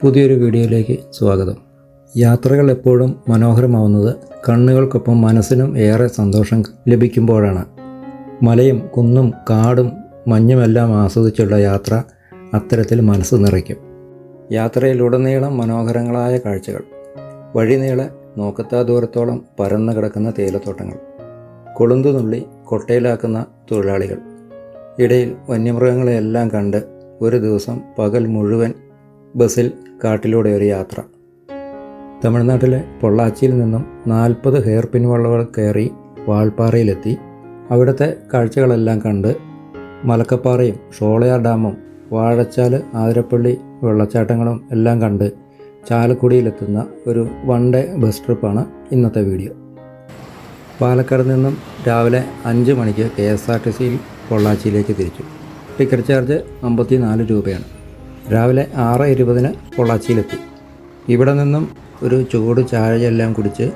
പുതിയൊരു വീഡിയോയിലേക്ക് സ്വാഗതം. യാത്രകൾ എപ്പോഴും മനോഹരമാവുന്നത് കണ്ണുകൾക്കൊപ്പം മനസ്സിനും ഏറെ സന്തോഷം ലഭിക്കുമ്പോഴാണ്. മലയും കുന്നും കാടും മഞ്ഞുമെല്ലാം ആസ്വദിച്ചുള്ള യാത്ര അത്തരത്തിൽ മനസ്സ് നിറയ്ക്കും. യാത്രയിലുടനീളം മനോഹരങ്ങളായ കാഴ്ചകൾ. വഴിനീളെ നോക്കത്താ ദൂരത്തോളം പരന്നു കിടക്കുന്ന തേയിലത്തോട്ടങ്ങൾ, കൊളുന്തുനുള്ളി കൊട്ടയിലാക്കുന്ന തൊഴിലാളികൾ, ഇടയിൽ വന്യമൃഗങ്ങളെയെല്ലാം കണ്ട് ഒരു ദിവസം പകൽ മുഴുവൻ ബസ്സിൽ കാട്ടിലൂടെ ഒരു യാത്ര. തമിഴ്നാട്ടിലെ പൊള്ളാച്ചിയിൽ നിന്നും 40 ഹെയർ പിൻ വളവുകൾ കയറി വാൾപ്പാറയിലെത്തി. അവിടുത്തെ കാഴ്ചകളെല്ലാം കണ്ട് മലക്കപ്പാറയും ഷോളയാർ ഡാമും വാഴച്ചാൽ ആതിരപ്പള്ളി വെള്ളച്ചാട്ടങ്ങളും എല്ലാം കണ്ട് ചാലക്കുടിയിലെത്തുന്ന ഒരു വൺ ഡേ ബസ് ട്രിപ്പാണ് ഇന്നത്തെ വീഡിയോ. പാലക്കാട് നിന്നും രാവിലെ 5 മണിക്ക് KSRTCയിൽ പൊള്ളാച്ചിയിലേക്ക് തിരിച്ചു. ടിക്കറ്റ് ചാർജ് 54 രൂപയാണ്. രാവിലെ 6:20 പൊള്ളാച്ചിയിലെത്തി. ഇവിടെ നിന്നും ഒരു ചൂട് ചായയെല്ലാം കുടിച്ച്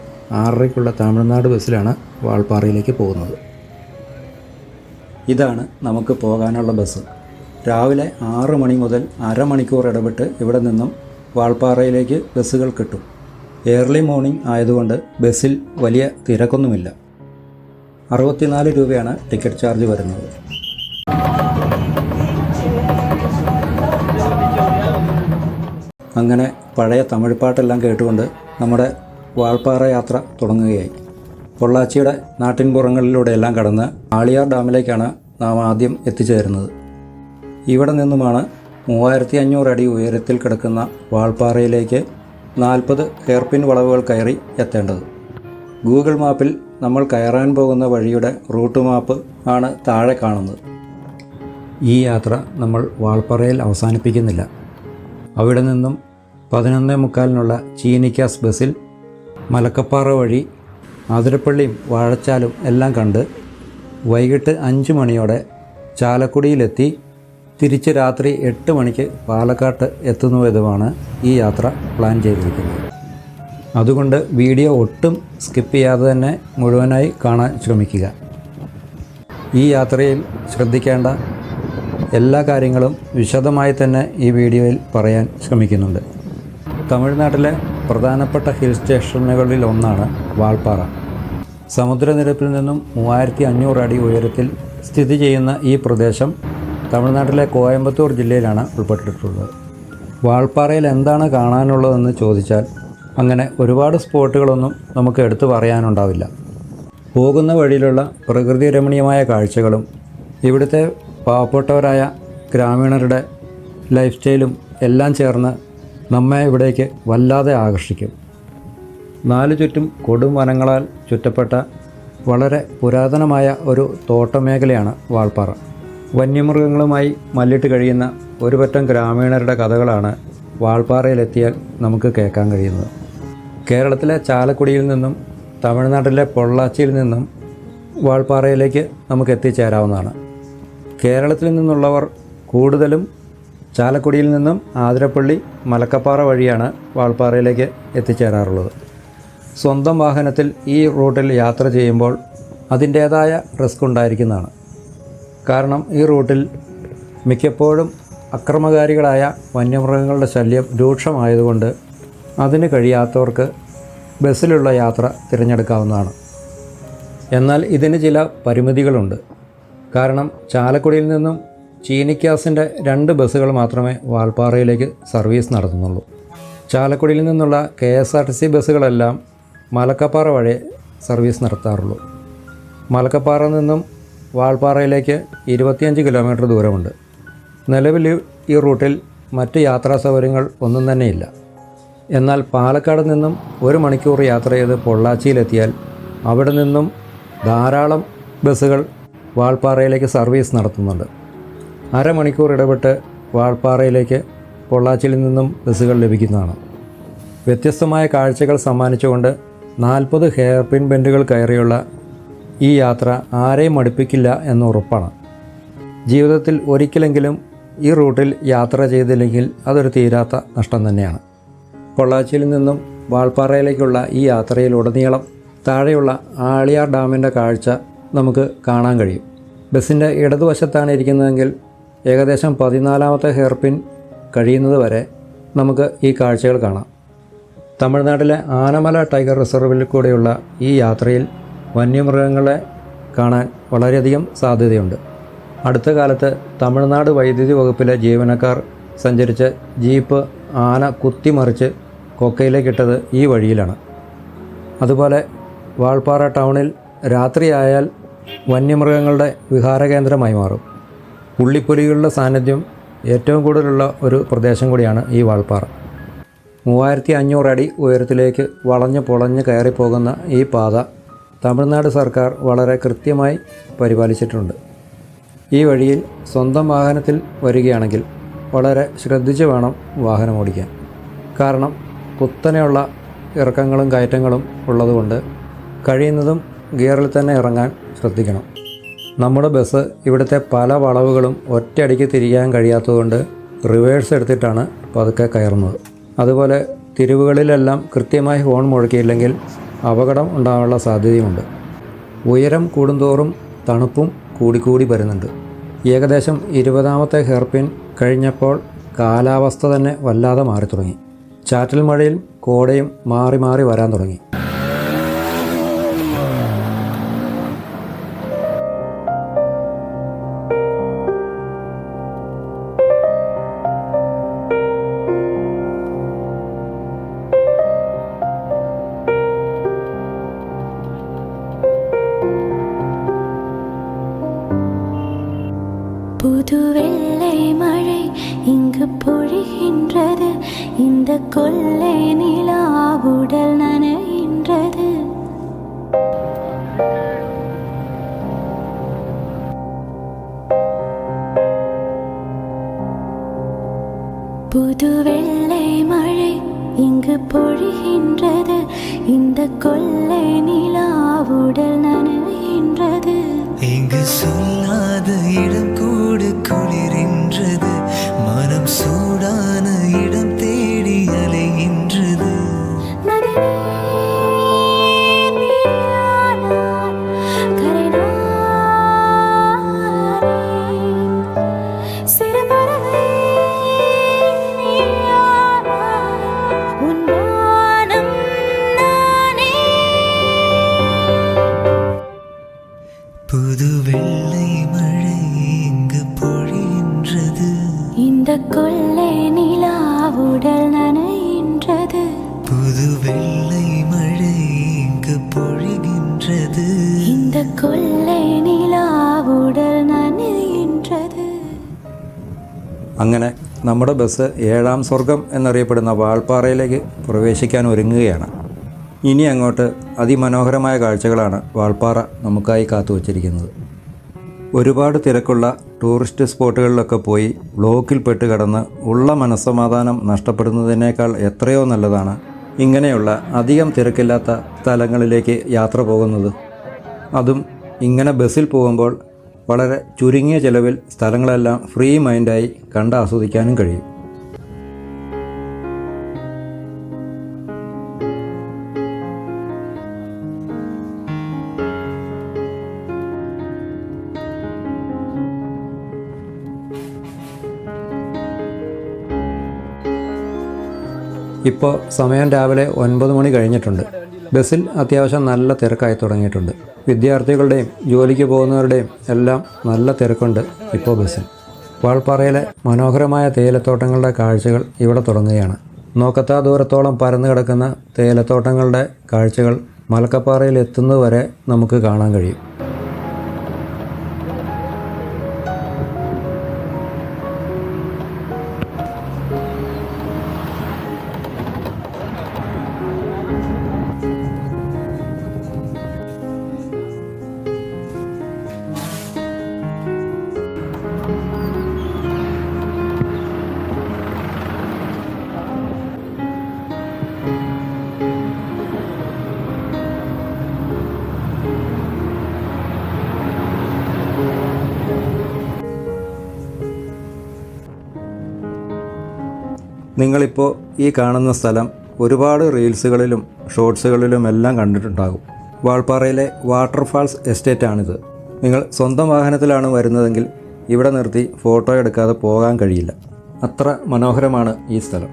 6:30 തമിഴ്നാട് ബസ്സിലാണ് വാൾപ്പാറയിലേക്ക് പോകുന്നത്. ഇതാണ് നമുക്ക് പോകാനുള്ള ബസ്. രാവിലെ 6 മണി മുതൽ അരമണിക്കൂർ ഇടവിട്ട് ഇവിടെ നിന്നും വാൾപ്പാറയിലേക്ക് ബസ്സുകൾ കിട്ടും. ഏർലി മോർണിംഗ് ആയതുകൊണ്ട് ബസ്സിൽ വലിയ തിരക്കൊന്നുമില്ല. 64 രൂപയാണ് ടിക്കറ്റ് ചാർജ് വരുന്നത്. അങ്ങനെ പഴയ തമിഴ് പാട്ടെല്ലാം കേട്ടുകൊണ്ട് നമ്മുടെ വാൾപ്പാറ യാത്ര തുടങ്ങുകയായി. പൊള്ളാച്ചിയുടെ നാട്ടിൻപുറങ്ങളിലൂടെയെല്ലാം കടന്ന് ആളിയാർ ഡാമിലേക്കാണ് നാം ആദ്യം എത്തിച്ചേരുന്നത്. ഇവിടെ നിന്നുമാണ് 3500 അടി ഉയരത്തിൽ കിടക്കുന്ന വാൾപ്പാറയിലേക്ക് 40 ഹെയർപിൻ വളവുകൾ കയറി എത്തേണ്ടത്. ഗൂഗിൾ മാപ്പിൽ നമ്മൾ കയറാൻ പോകുന്ന വഴിയുടെ റൂട്ട് മാപ്പ് ആണ് താഴെ കാണുന്നത്. ഈ യാത്ര നമ്മൾ വാൾപ്പാറയിൽ അവസാനിപ്പിക്കുന്നില്ല. അവിടെ നിന്നും 11:45 ചീനിക്കാസ് ബസ്സിൽ മലക്കപ്പാറ വഴി ആതിരപ്പള്ളിയും വാഴച്ചാലും എല്ലാം കണ്ട് വൈകിട്ട് 5 മണിയോടെ ചാലക്കുടിയിലെത്തി തിരിച്ച് രാത്രി 8 മണിക്ക് പാലക്കാട്ട് എത്തുന്നുവിധമാണ് ഈ യാത്ര പ്ലാൻ ചെയ്തിരിക്കുന്നത്. അതുകൊണ്ട് വീഡിയോ ഒട്ടും സ്കിപ്പ് ചെയ്യാതെ തന്നെ മുഴുവനായി കാണാൻ ശ്രമിക്കുക. ഈ യാത്രയിൽ ശ്രദ്ധിക്കേണ്ട എല്ലാ കാര്യങ്ങളും വിശദമായി തന്നെ ഈ വീഡിയോയിൽ പറയാൻ ശ്രമിക്കുന്നുണ്ട്. തമിഴ്നാട്ടിലെ പ്രധാനപ്പെട്ട ഹിൽ സ്റ്റേഷനുകളിൽ ഒന്നാണ് വാൾപ്പാറ. സമുദ്രനിരപ്പിൽ നിന്നും 3500 അടി ഉയരത്തിൽ സ്ഥിതി ചെയ്യുന്ന ഈ പ്രദേശം തമിഴ്നാട്ടിലെ കോയമ്പത്തൂർ ജില്ലയിലാണ് ഉൾപ്പെട്ടിട്ടുള്ളത്. വാൾപ്പാറയിൽ എന്താണ് കാണാനുള്ളതെന്ന് ചോദിച്ചാൽ അങ്ങനെ ഒരുപാട് സ്പോട്ടുകളൊന്നും നമുക്ക് എടുത്തു പറയാനുണ്ടാവില്ല. പോകുന്ന വഴിയിലുള്ള പ്രകൃതി രമണീയമായ കാഴ്ചകളും ഇവിടുത്തെ പാവപ്പെട്ടവരായ ഗ്രാമീണരുടെ ലൈഫ് സ്റ്റൈലും എല്ലാം ചേർന്ന് നമ്മെ ഇവിടേക്ക് വല്ലാതെ ആകർഷിക്കും. 4 ചുറ്റും കൊടും വനങ്ങളാൽ ചുറ്റപ്പെട്ട വളരെ പുരാതനമായ ഒരു തോട്ടമേഖലയാണ് വാൾപ്പാറ. വന്യമൃഗങ്ങളുമായി മല്ലിട്ട് കഴിയുന്ന ഒരു പറ്റം ഗ്രാമീണരുടെ കഥകളാണ് വാൾപ്പാറയിലെത്തിയാൽ നമുക്ക് കേൾക്കാൻ കഴിയുന്നത്. കേരളത്തിലെ ചാലക്കുടിയിൽ നിന്നും തമിഴ്നാട്ടിലെ പൊള്ളാച്ചിയിൽ നിന്നും വാൾപ്പാറയിലേക്ക് നമുക്ക് എത്തിച്ചേരാവുന്നതാണ്. കേരളത്തിൽ നിന്നുള്ളവർ കൂടുതലും ചാലക്കുടിയിൽ നിന്നും ആതിരപ്പള്ളി മലക്കപ്പാറ വഴിയാണ് വാൾപ്പാറയിലേക്ക് എത്തിച്ചേരാറുള്ളത്. സ്വന്തം വാഹനത്തിൽ ഈ റൂട്ടിൽ യാത്ര ചെയ്യുമ്പോൾ അതിൻ്റേതായ റിസ്ക് ഉണ്ടായിരിക്കുന്നതാണ്. കാരണം ഈ റൂട്ടിൽ മിക്കപ്പോഴും അക്രമകാരികളായ വന്യമൃഗങ്ങളുടെ ശല്യം രൂക്ഷമായതുകൊണ്ട് അതിന് കഴിയാത്തവർക്ക് ബസ്സിലുള്ള യാത്ര തിരഞ്ഞെടുക്കാവുന്നതാണ്. എന്നാൽ ഇതിന് ചില പരിമിതികളുണ്ട്. കാരണം ചാലക്കുടിയിൽ നിന്നും ചീനിക്കാസിൻ്റെ 2 ബസ്സുകൾ മാത്രമേ വാൾപ്പാറയിലേക്ക് സർവീസ് നടത്തുന്നുള്ളൂ. ചാലക്കുടിയിൽ നിന്നുള്ള KSRTC ബസ്സുകളെല്ലാം മലക്കപ്പാറ വഴി സർവീസ് നടത്താറുള്ളൂ. മലക്കപ്പാറ നിന്നും വാൾപ്പാറയിലേക്ക് 25 കിലോമീറ്റർ ദൂരമുണ്ട്. നിലവിൽ ഈ റൂട്ടിൽ മറ്റ് യാത്രാ സൗകര്യങ്ങൾ ഒന്നും തന്നെയില്ല. എന്നാൽ പാലക്കാട് നിന്നും 1 മണിക്കൂർ യാത്ര ചെയ്ത് പൊള്ളാച്ചിയിലെത്തിയാൽ അവിടെ നിന്നും ധാരാളം ബസ്സുകൾ വാൾപ്പാറയിലേക്ക് സർവീസ് നടത്തുന്നുണ്ട്. അരമണിക്കൂർ ഇടവിട്ട് വാൾപ്പാറയിലേക്ക് പൊള്ളാച്ചിയിൽ നിന്നും ബസ്സുകൾ ലഭിക്കുന്നതാണ്. വ്യത്യസ്തമായ കാഴ്ചകൾ സമ്മാനിച്ചുകൊണ്ട് 40 ഹെയർ പിൻ ബെൻഡുകൾ കയറിയുള്ള ഈ യാത്ര ആരെയും മടുപ്പിക്കില്ല എന്ന് ഉറപ്പാണ്. ജീവിതത്തിൽ ഒരിക്കലെങ്കിലും ഈ റൂട്ടിൽ യാത്ര ചെയ്തില്ലെങ്കിൽ അതൊരു തീരാത്ത നഷ്ടം തന്നെയാണ്. പൊള്ളാച്ചിയിൽ നിന്നും വാൾപ്പാറയിലേക്കുള്ള ഈ യാത്രയിലുടനീളം താഴെയുള്ള ആളിയാർ ഡാമിൻ്റെ കാഴ്ച നമുക്ക് കാണാൻ കഴിയും. ബസ്സിൻ്റെ ഇടതുവശത്താണ് ഇരിക്കുന്നതെങ്കിൽ ഏകദേശം 14ാമത്തെ ഹെയർ പിൻ കഴിയുന്നത് വരെ നമുക്ക് ഈ കാഴ്ചകൾ കാണാം. തമിഴ്നാട്ടിലെ ആനമല ടൈഗർ റിസർവിൽ കൂടെയുള്ള ഈ യാത്രയിൽ വന്യമൃഗങ്ങളെ കാണാൻ വളരെയധികം സാധ്യതയുണ്ട്. അടുത്ത കാലത്ത് തമിഴ്നാട് വൈദ്യുതി വകുപ്പിലെ ജീവനക്കാർ സഞ്ചരിച്ച ജീപ്പ് ആന കുത്തിമറിച്ച് കൊക്കയിലേക്കിട്ടത് ഈ വഴിയിലാണ്. അതുപോലെ വാൾപ്പാറ ടൗണിൽ രാത്രിയായാൽ വന്യമൃഗങ്ങളുടെ വിഹാരകേന്ദ്രമായി മാറും. പുള്ളിപ്പുലികളുടെ സാന്നിധ്യം ഏറ്റവും കൂടുതലുള്ള ഒരു പ്രദേശം കൂടിയാണ് ഈ വാൾപ്പാറ. 3500 അടി ഉയരത്തിലേക്ക് വളഞ്ഞ് പൊളഞ്ഞ് കയറിപ്പോകുന്ന ഈ പാത തമിഴ്നാട് സർക്കാർ വളരെ കൃത്യമായി പരിപാലിച്ചിട്ടുണ്ട്. ഈ വഴിയിൽ സ്വന്തം വാഹനത്തിൽ വരികയാണെങ്കിൽ വളരെ ശ്രദ്ധിച്ച് വേണം വാഹനം ഓടിക്കാൻ. കാരണം കുത്തനെയുള്ള ഇറക്കങ്ങളും കയറ്റങ്ങളും ഉള്ളതുകൊണ്ട് കഴിയുന്നതും ഗിയറിൽ തന്നെ ഇറങ്ങാൻ ശ്രദ്ധിക്കണം. നമ്മുടെ ബസ് ഇവിടുത്തെ പല വളവുകളും ഒറ്റയടിക്ക് തിരിയാൻ കഴിയാത്തതുകൊണ്ട് റിവേഴ്സ് എടുത്തിട്ടാണ് പതുക്കെ കയറുന്നത്. അതുപോലെ തിരിവുകളിലെല്ലാം കൃത്യമായി ഹോൺ മുഴക്കിയില്ലെങ്കിൽ അപകടം ഉണ്ടാകാനുള്ള സാധ്യതയുമുണ്ട്. ഉയരം കൂടുന്തോറും തണുപ്പും കൂടിക്കൂടി വരുന്നുണ്ട്. ഏകദേശം 20ാമത്തെ ഹെയർ പിൻ കഴിഞ്ഞപ്പോൾ കാലാവസ്ഥ തന്നെ വല്ലാതെ മാറി തുടങ്ങി. ചാറ്റൽ മഴയും കോടയും മാറി മാറി വരാൻ തുടങ്ങി. புது வெள்ளை மழை இங்கு பொழிகின்றது, இந்த கொள்ளை நிலா உடல் நனைகின்றது. புது வெள்ளை மழை இங்கு பொழிகின்றது, இந்த கொள்ளை நிலா உடல் நனைகின்றது. இங்கு சொல்லாத இடம் கூடு குளிரின்றது, மனம் சூடான இடம் தேடி அலைகின்றது. புது வெள்ளை மழை இங்கு பொழிகின்றது, இந்த கொள்ளை நிலா உடல் நனைகின்றது. புது வெள்ளை மழை இங்கு பொழிகின்றது, இந்த கொள்ளை நிலா உடൽ നനയുന്നത്. അങ്ങനെ നമ്മുടെ ബസ് 7ാം സ്വർഗം എന്നറിയപ്പെടുന്ന വാൾപ്പാറയിലേക്ക് പ്രവേശിക്കാൻ ഒരുങ്ങുകയാണ്. ഇനി അങ്ങോട്ട് അതിമനോഹരമായ കാഴ്ചകളാണ് വാൾപ്പാറ നമുക്കായി കാത്തുവച്ചിരിക്കുന്നത്. ഒരുപാട് തിരക്കുള്ള ടൂറിസ്റ്റ് സ്പോട്ടുകളിലൊക്കെ പോയി ബ്ലോക്കിൽപ്പെട്ട് കിടന്ന് ഉള്ള മനസ്സമാധാനം നഷ്ടപ്പെടുന്നതിനേക്കാൾ എത്രയോ നല്ലതാണ് ഇങ്ങനെയുള്ള അധികം തിരക്കില്ലാത്ത സ്ഥലങ്ങളിലേക്ക് യാത്ര പോകുന്നത്. അതും ഇങ്ങനെ ബസ്സിൽ പോകുമ്പോൾ വളരെ ചുരുങ്ങിയ ചിലവിൽ സ്ഥലങ്ങളെല്ലാം ഫ്രീ മൈൻഡായി കണ്ട് ആസ്വദിക്കാനും കഴിയും. ഇപ്പോൾ സമയം രാവിലെ 9 മണി കഴിഞ്ഞിട്ടുണ്ട്. ബസ്സിൽ അത്യാവശ്യം നല്ല തിരക്കായി തുടങ്ങിയിട്ടുണ്ട്. വിദ്യാർത്ഥികളുടെയും ജോലിക്ക് പോകുന്നവരുടെയും എല്ലാം നല്ല തിരക്കുണ്ട് ഇപ്പോൾ ബസ്സിൽ. വാൾപ്പാറയിലെ മനോഹരമായ തേയിലത്തോട്ടങ്ങളുടെ കാഴ്ചകൾ ഇവിടെ തുടങ്ങുകയാണ്. നോക്കത്താ ദൂരത്തോളം പരന്നു കിടക്കുന്ന തേയിലത്തോട്ടങ്ങളുടെ കാഴ്ചകൾ മലക്കപ്പാറയിൽ എത്തുന്നതുവരെ നമുക്ക് കാണാൻ കഴിയും. നിങ്ങളിപ്പോൾ ഈ കാണുന്ന സ്ഥലം ഒരുപാട് റീൽസുകളിലും ഷോർട്സുകളിലും എല്ലാം കണ്ടിട്ടുണ്ടാകും. വാൾപ്പാറയിലെ വാട്ടർഫാൾസ് എസ്റ്റേറ്റാണിത്. നിങ്ങൾ സ്വന്തം വാഹനത്തിലാണ് വരുന്നതെങ്കിൽ ഇവിടെ നിർത്തി ഫോട്ടോ എടുക്കാതെ പോകാൻ കഴിയില്ല. അത്ര മനോഹരമാണ് ഈ സ്ഥലം.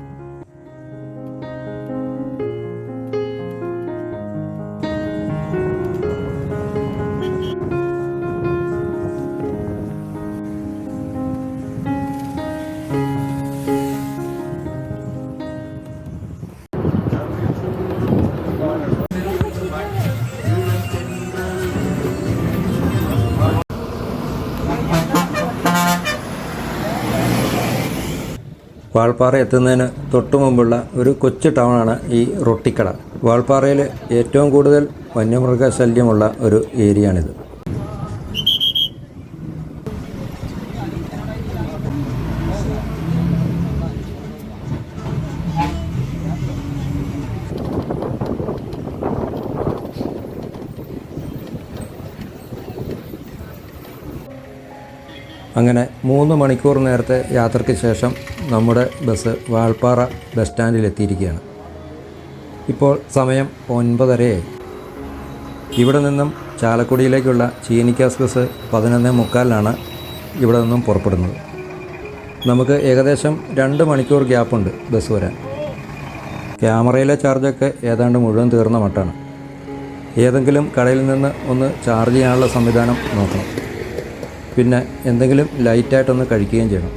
വാൾപ്പാറ എത്തുന്നതിന് തൊട്ടു മുമ്പുള്ള ഒരു കൊച്ചു ടൗണാണ് ഈ റൊട്ടിക്കട. വാൾപ്പാറയിൽ ഏറ്റവും കൂടുതൽ വന്യമൃഗശല്യമുള്ള ഒരു ഏരിയയാണിത്. അങ്ങനെ 3 മണിക്കൂർ നേരത്തെ യാത്രയ്ക്ക് ശേഷം നമ്മുടെ ബസ് വാൾപ്പാറ ബസ് സ്റ്റാൻഡിലെത്തിയിരിക്കുകയാണ്. ഇപ്പോൾ സമയം 9:30 ഇവിടെ നിന്നും ചാലക്കുടിയിലേക്കുള്ള ചീനിക്കാസ് ബസ് 11:45 ഇവിടെ നിന്നും പുറപ്പെടുന്നത്. നമുക്ക് ഏകദേശം 2 മണിക്കൂർ ഗ്യാപ്പുണ്ട് ബസ് വരാൻ. ക്യാമറയിലെ ചാർജൊക്കെ ഏതാണ്ട് മുഴുവൻ തീർന്ന മട്ടാണ്. ഏതെങ്കിലും കടയിൽ നിന്ന് ഒന്ന് ചാർജ് ചെയ്യാനുള്ള സംവിധാനം നോക്കണം. പിന്നെ എന്തെങ്കിലും ലൈറ്റായിട്ടൊന്ന് കഴിക്കുകയും ചെയ്യണം.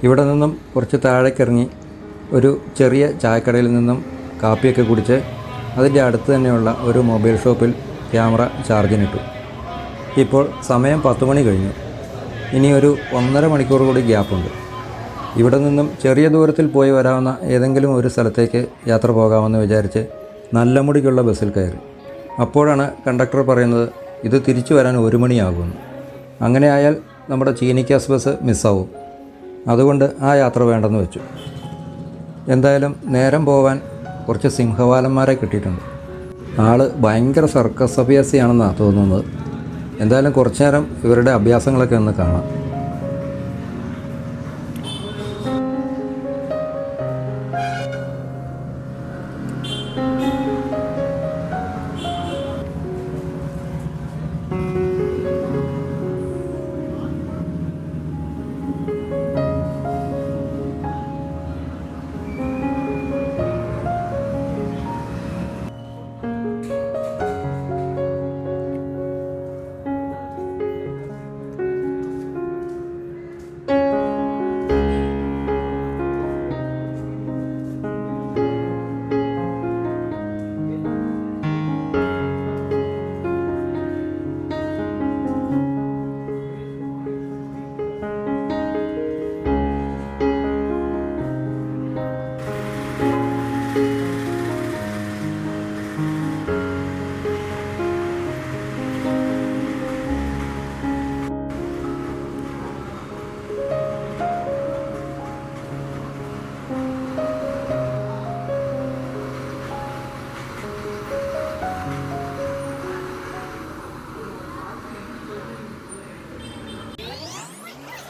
ഇവിടെ നിന്നും കുറച്ച് താഴേക്കിറങ്ങി ഒരു ചെറിയ ചായക്കടയിൽ നിന്നും കാപ്പിയൊക്കെ കുടിച്ച് അതിൻ്റെ അടുത്ത് തന്നെയുള്ള ഒരു മൊബൈൽ ഷോപ്പിൽ ക്യാമറ ചാർജിനിട്ടു. ഇപ്പോൾ സമയം 10 മണി കഴിഞ്ഞു. ഇനി ഒരു 1.5 മണിക്കൂർ കൂടി ഗ്യാപ്പുണ്ട്. ഇവിടെ നിന്നും ചെറിയ ദൂരത്തിൽ പോയി വരാവുന്ന ഏതെങ്കിലും ഒരു സ്ഥലത്തേക്ക് യാത്ര പോകാമെന്ന് വിചാരിച്ച് നല്ലമുടിക്കുള്ള ബസ്സിൽ കയറി. അപ്പോഴാണ് കണ്ടക്ടർ പറയുന്നത് ഇത് തിരിച്ചു വരാൻ 1 മണിയാകുമെന്ന്. അങ്ങനെ ആയാൽ നമ്മുടെ ചീനിക്കാസ് ബസ് മിസ്സാവും. അതുകൊണ്ട് ആ യാത്ര വേണ്ടെന്ന് വെച്ചു. എന്തായാലും നേരം പോവാൻ കുറച്ച് സിംഹവാലന്മാരെ കിട്ടിയിട്ടുണ്ട്. ആള് ഭയങ്കര സർക്കസ് അഭ്യാസിയാണെന്നാണ് തോന്നുന്നത്. എന്തായാലും കുറച്ചു നേരം ഇവരുടെ അഭ്യാസങ്ങളൊക്കെ ഒന്ന് കാണാം.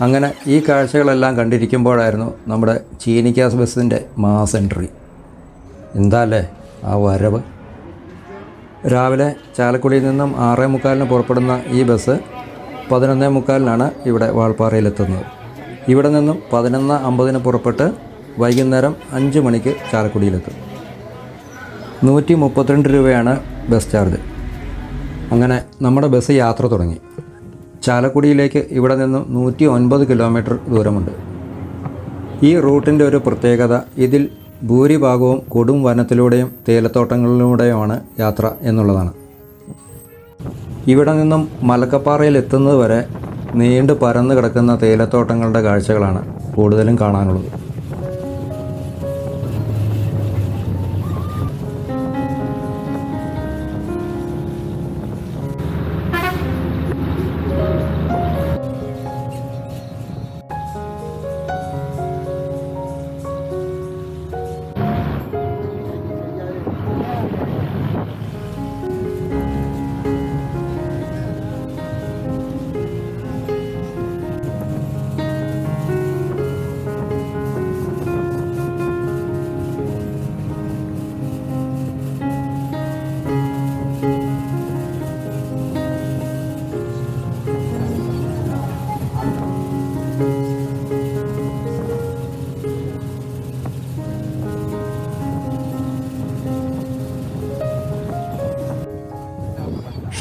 അങ്ങനെ ഈ കാഴ്ചകളെല്ലാം കണ്ടിരിക്കുമ്പോഴായിരുന്നു നമ്മുടെ ചീനിക്കാസ് ബസ്സിൻ്റെ മാസ് എൻട്രി. എന്താല്ലേ ആ വരവ്! രാവിലെ ചാലക്കുടിയിൽ നിന്നും 6:45 പുറപ്പെടുന്ന ഈ ബസ് 11:45 ഇവിടെ വാൾപ്പാറയിലെത്തുന്നത്. ഇവിടെ നിന്നും 11:50 പുറപ്പെട്ട് വൈകുന്നേരം 5 മണിക്ക് ചാലക്കുടിയിലെത്തും. 132 രൂപയാണ് ബസ് ചാർജ്. അങ്ങനെ നമ്മുടെ ബസ് യാത്ര തുടങ്ങി. ചാലക്കുടിയിലേക്ക് ഇവിടെ നിന്നും 109 കിലോമീറ്റർ ദൂരമുണ്ട്. ഈ റൂട്ടിൻ്റെ ഒരു പ്രത്യേകത ഇതിൽ ഭൂരിഭാഗവും കൊടും വനത്തിലൂടെയും തേയിലത്തോട്ടങ്ങളിലൂടെയുമാണ് യാത്ര എന്നുള്ളതാണ്. ഇവിടെ നിന്നും മലക്കപ്പാറയിൽ എത്തുന്നത് വരെ നീണ്ടു പരന്നു കിടക്കുന്ന തേയിലത്തോട്ടങ്ങളുടെ കാഴ്ചകളാണ് കൂടുതലും കാണാനുള്ളത്.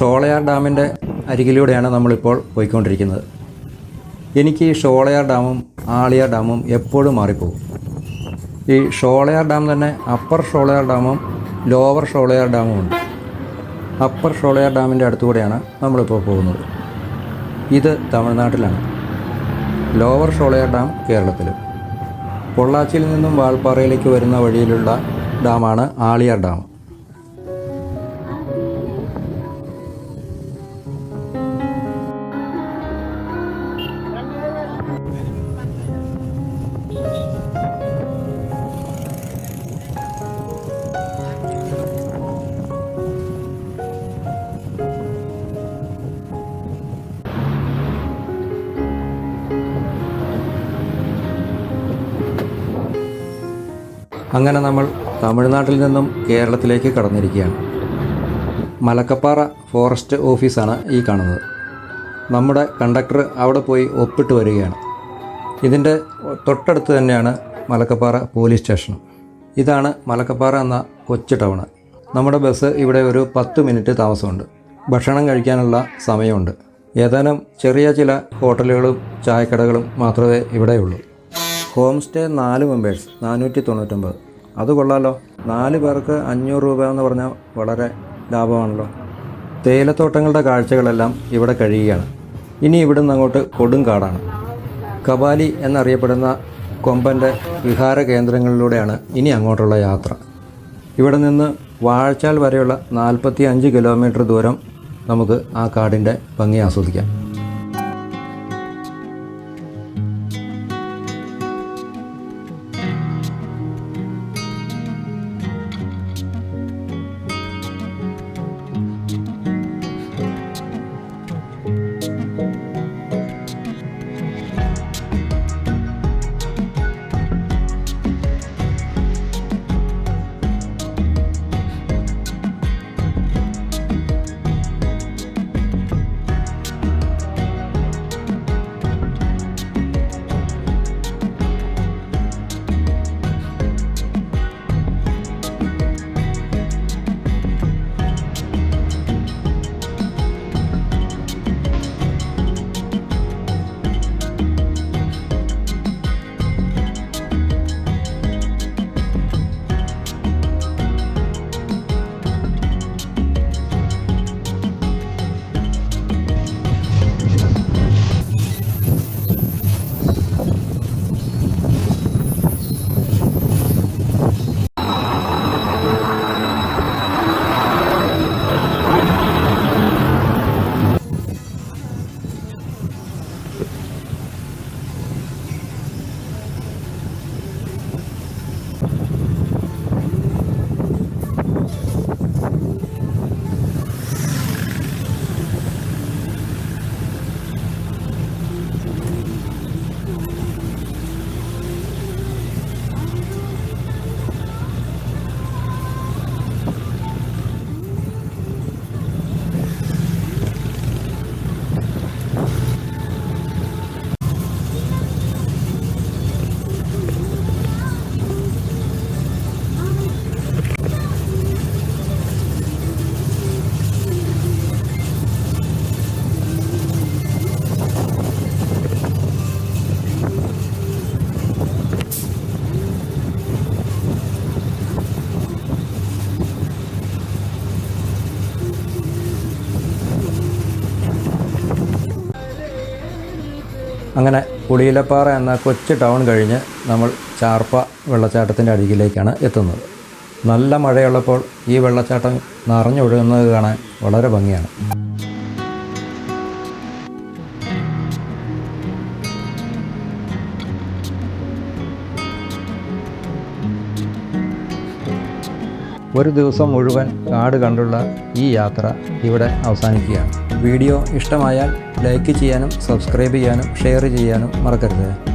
ഷോളയാർ ഡാമിൻ്റെ അരികിലൂടെയാണ് നമ്മളിപ്പോൾ പോയിക്കൊണ്ടിരിക്കുന്നത്. എനിക്ക് ഈ ഷോളയാർ ഡാമും ആളിയാർ ഡാമും എപ്പോഴും മാറിപ്പോകും. ഈ ഷോളയാർ ഡാം തന്നെ അപ്പർ ഷോളയാർ ഡാമും ലോവർ ഷോളയാർ ഡാമും ഉണ്ട്. അപ്പർ ഷോളയാർ ഡാമിൻ്റെ അടുത്തുകൂടെയാണ് നമ്മളിപ്പോൾ പോകുന്നത്. ഇത് തമിഴ്നാട്ടിലാണ്. ലോവർ ഷോളയാർ ഡാം കേരളത്തിലും. പൊള്ളാച്ചിയിൽ നിന്നും വാൾപ്പാറയിലേക്ക് വരുന്ന വഴിയിലുള്ള ഡാമാണ് ആളിയാർ ഡാം. അങ്ങനെ നമ്മൾ തമിഴ്നാട്ടിൽ നിന്നും കേരളത്തിലേക്ക് കടന്നിരിക്കുകയാണ്. മലക്കപ്പാറ ഫോറസ്റ്റ് ഓഫീസാണ് ഈ കാണുന്നത്. നമ്മുടെ കണ്ടക്ടർ അവിടെ പോയി ഒപ്പിട്ട് വരികയാണ്. ഇതിൻ്റെ തൊട്ടടുത്ത് തന്നെയാണ് മലക്കപ്പാറ പോലീസ് സ്റ്റേഷൻ. ഇതാണ് മലക്കപ്പാറ എന്ന കൊച്ചു ടൗണ്. നമ്മുടെ ബസ് ഇവിടെ ഒരു 10 മിനിറ്റ് താമസമുണ്ട്. ഭക്ഷണം കഴിക്കാനുള്ള സമയമുണ്ട്. ഏതാനും ചെറിയ ചില ഹോട്ടലുകളും ചായക്കടകളും മാത്രമേ ഇവിടെയുള്ളൂ. Home stay 4 members 499. അത് കൊള്ളാമല്ലോ. 4 പേർക്ക് 500 രൂപ എന്ന് പറഞ്ഞാൽ വളരെ ലാഭമാണല്ലോ. തേയിലത്തോട്ടങ്ങളുടെ കാഴ്ചകളെല്ലാം ഇവിടെ കഴിയുകയാണ്. ഇനി ഇവിടുന്ന് അങ്ങോട്ട് കൊടുങ്കാടാണ്. കബാലി എന്നറിയപ്പെടുന്ന കൊമ്പൻ്റെ വിഹാര കേന്ദ്രങ്ങളിലൂടെയാണ് ഇനി അങ്ങോട്ടുള്ള യാത്ര. ഇവിടെ നിന്ന് വാഴച്ചാൽ വരെയുള്ള 45 കിലോമീറ്റർ ദൂരം നമുക്ക് ആ കാടിൻ്റെ ഭംഗി ആസ്വദിക്കാം. അങ്ങനെ പുളിയിലപ്പാറ എന്ന കൊച്ചു ടൗൺ കഴിഞ്ഞ് നമ്മൾ ചാർപ്പ വെള്ളച്ചാട്ടത്തിൻ്റെ അരികിലേക്കാണ് എത്തുന്നത്. നല്ല മഴയുള്ളപ്പോൾ ഈ വെള്ളച്ചാട്ടം നിറഞ്ഞൊഴുകുന്നത് കാണാൻ വളരെ ഭംഗിയാണ്. ഒരു ദിവസം മുഴുവൻ കാട് കണ്ടുള്ള ഈ യാത്ര ഇവിടെ അവസാനിക്കുകയാണ്. വീഡിയോ ഇഷ്ടമായാൽ ലൈക്ക് ചെയ്യാനും സബ്സ്ക്രൈബ് ചെയ്യാനും ഷെയർ ചെയ്യാനും മറക്കരുത്.